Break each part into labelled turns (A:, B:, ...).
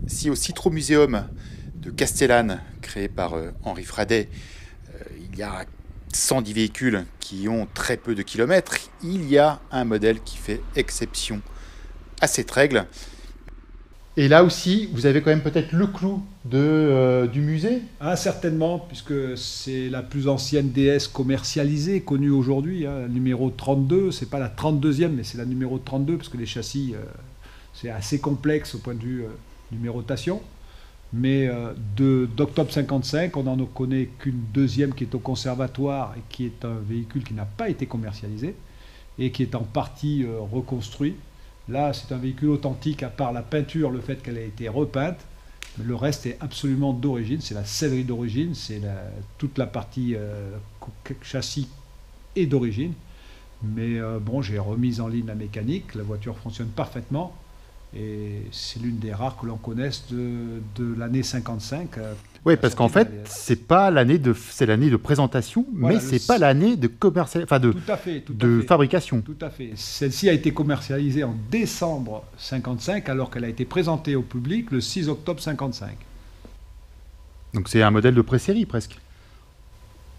A: Si au Citromuséum de Castellane, créé par Henri Fradet, il y a 110 véhicules qui ont très peu de kilomètres, il y a un modèle qui fait exception à cette règle. Et là aussi, vous avez quand même peut-être le clou du musée.
B: Ah, certainement, puisque c'est la plus ancienne DS commercialisée, connue aujourd'hui, hein, numéro 32. C'est pas la 32e, mais c'est la numéro 32, parce que les châssis, c'est assez complexe au point de vue numérotation. Mais d'octobre 55, on n'en connaît qu'une deuxième qui est au conservatoire et qui est un véhicule qui n'a pas été commercialisé et qui est en partie reconstruit. Là, c'est un véhicule authentique, à part la peinture, le fait qu'elle ait été repeinte. Mais le reste est absolument d'origine. C'est la sellerie d'origine, c'est toute la partie châssis est d'origine. Mais bon, j'ai remis en ligne la mécanique. La voiture fonctionne parfaitement. Et c'est l'une des rares que l'on connaisse de l'année 55.
A: Oui, parce qu'en fait, c'est l'année de présentation, voilà, mais c'est pas l'année de fabrication.
B: Tout à fait. Celle-ci a été commercialisée en décembre 55, alors qu'elle a été présentée au public le 6 octobre 55.
A: Donc c'est un modèle de pré-série presque.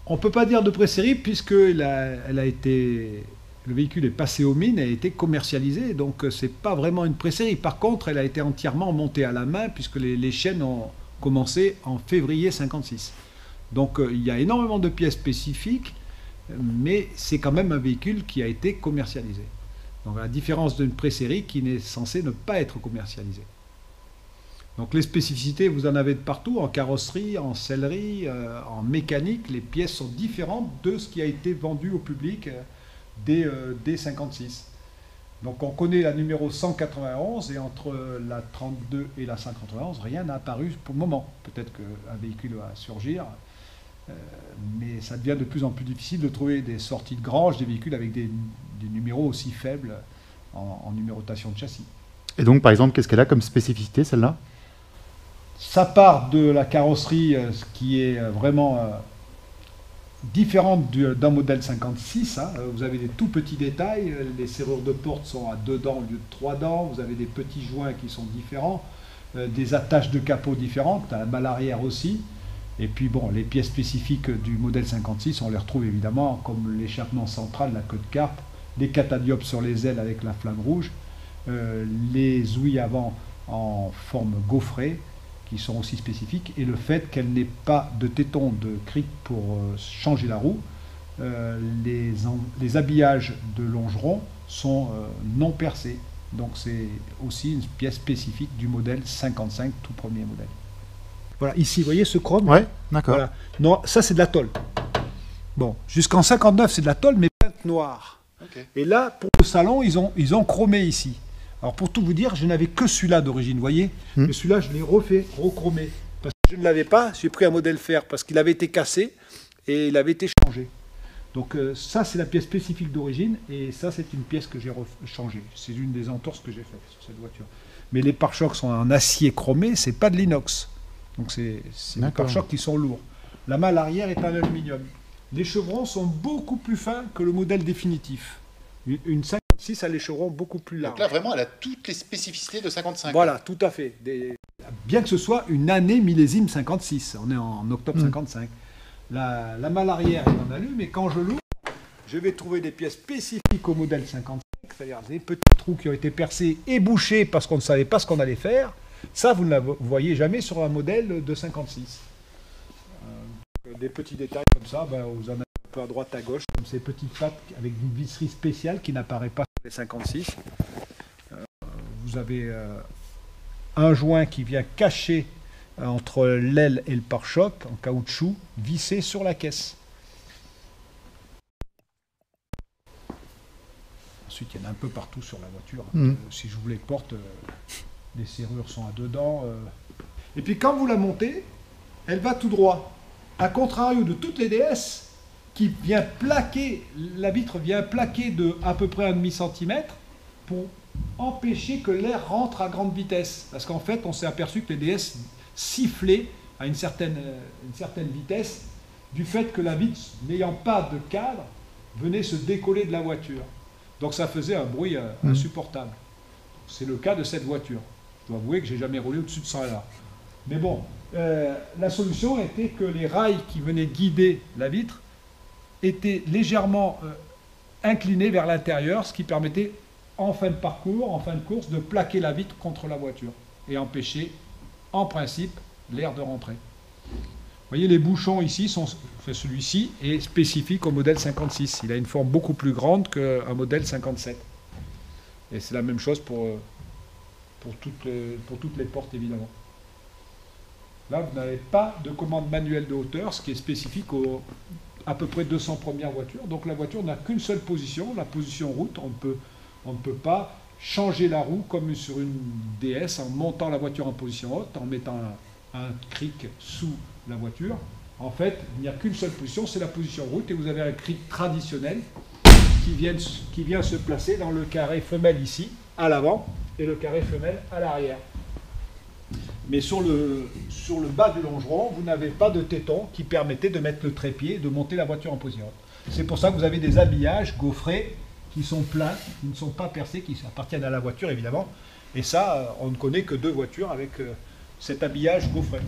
B: On ne peut pas dire de pré-série, puisque elle a été... Le véhicule est passé aux mines et a été commercialisé, donc c'est pas vraiment une pré-série. Par contre, elle a été entièrement montée à la main, puisque les chaînes ont commencé en février 56. Donc il y a énormément de pièces spécifiques, mais c'est quand même un véhicule qui a été commercialisé. Donc à la différence d'une pré-série qui n'est censée ne pas être commercialisée. Donc les spécificités, vous en avez de partout, en carrosserie, en sellerie, en mécanique. Les pièces sont différentes de ce qui a été vendu au public dès 56. Donc on connaît la numéro 191 et entre la 32 et la 191, rien n'a apparu pour le moment. Peut-être qu'un véhicule va surgir, mais ça devient de plus en plus difficile de trouver des sorties de grange, des véhicules avec des numéros aussi faibles en numérotation de châssis.
A: Et donc par exemple, qu'est-ce qu'elle a comme spécificité celle-là?
B: Ça part de la carrosserie qui est vraiment... différente d'un modèle 56, hein. Vous avez des tout petits détails, les serrures de porte sont à 2 dents au lieu de 3 dents, vous avez des petits joints qui sont différents, des attaches de capot différentes, à la balle arrière aussi, et puis bon, les pièces spécifiques du modèle 56, on les retrouve évidemment, comme l'échappement central, la queue de carpe, les catadiopes sur les ailes avec la flamme rouge, les ouïes avant en forme gaufrée, qui sont aussi spécifiques, et le fait qu'elle n'ait pas de téton de cric pour changer la roue. Les habillages de longeron sont non percés. Donc c'est aussi une pièce spécifique du modèle 55, tout premier modèle. Voilà, ici, vous voyez ce chrome?
A: Ouais, d'accord.
B: Voilà. Non, ça c'est de la tôle. Bon, jusqu'en 59, c'est de la tôle, mais peinte noire. Okay. Et là, pour le salon, ils ont chromé ici. Alors pour tout vous dire, je n'avais que celui-là d'origine, vous voyez. Mais celui-là, je l'ai rechromé. Parce que je ne l'avais pas, j'ai pris un modèle fer parce qu'il avait été cassé et il avait été changé. Donc ça, c'est la pièce spécifique d'origine et ça, c'est une pièce que j'ai changée. C'est une des entorses que j'ai faites sur cette voiture. Mais les pare-chocs sont en acier chromé, c'est pas de l'inox. Donc c'est des pare-chocs qui sont lourds. La malle arrière est en aluminium. Les chevrons sont beaucoup plus fins que le modèle définitif. Une 56 a les chevrons beaucoup plus larges.
A: Donc là, vraiment, elle a toutes les spécificités de 55.
B: Voilà, tout à fait. Bien que ce soit une année millésime 56, on est en octobre 55. La malle arrière est en alu, mais quand je l'ouvre, je vais trouver des pièces spécifiques au modèle 55, c'est-à-dire des petits trous qui ont été percés et bouchés parce qu'on ne savait pas ce qu'on allait faire. Ça, vous ne le voyez jamais sur un modèle de 56. Des petits détails comme ça, vous en avez un peu à droite, à gauche, comme ces petites pattes avec une visserie spéciale qui n'apparaît pas sur les 56. Vous avez un joint qui vient cacher entre l'aile et le pare-choc en caoutchouc vissé sur la caisse. Ensuite, il y en a un peu partout sur la voiture. Si je vous les porte, les serrures sont à 2 dents. Et puis quand vous la montez, elle va tout droit. A contrario de toutes les DS, qui vient plaquer, la vitre vient plaquer de à peu près 1,5 centimètre pour empêcher que l'air rentre à grande vitesse. Parce qu'en fait, on s'est aperçu que les DS sifflaient à une certaine vitesse du fait que la vitre, n'ayant pas de cadre, venait se décoller de la voiture. Donc ça faisait un bruit insupportable. C'est le cas de cette voiture. Je dois avouer que j'ai jamais roulé au-dessus de 100 là. Mais bon, la solution était que les rails qui venaient guider la vitre étaient légèrement inclinés vers l'intérieur, ce qui permettait en fin de parcours, en fin de course, de plaquer la vitre contre la voiture et empêcher, en principe, l'air de rentrer. Vous voyez, les bouchons ici, celui-ci est spécifique au modèle 56. Il a une forme beaucoup plus grande qu'un modèle 57. Et c'est la même chose pour toutes les portes, évidemment. Là, vous n'avez pas de commande manuelle de hauteur, ce qui est spécifique aux à peu près 200 premières voitures. Donc la voiture n'a qu'une seule position, la position route. On ne peut pas changer la roue comme sur une DS en montant la voiture en position haute, en mettant un cric sous la voiture. En fait, il n'y a qu'une seule position, c'est la position route, et vous avez un cric traditionnel qui vient se placer dans le carré femelle ici, à l'avant, et le carré femelle à l'arrière. Mais sur le bas du longeron, vous n'avez pas de téton qui permettait de mettre le trépied et de monter la voiture en position haute. C'est pour ça que vous avez des habillages gaufrés qui sont plats, qui ne sont pas percés, qui appartiennent à la voiture évidemment. Et ça, on ne connaît que 2 voitures avec cet habillage gaufré.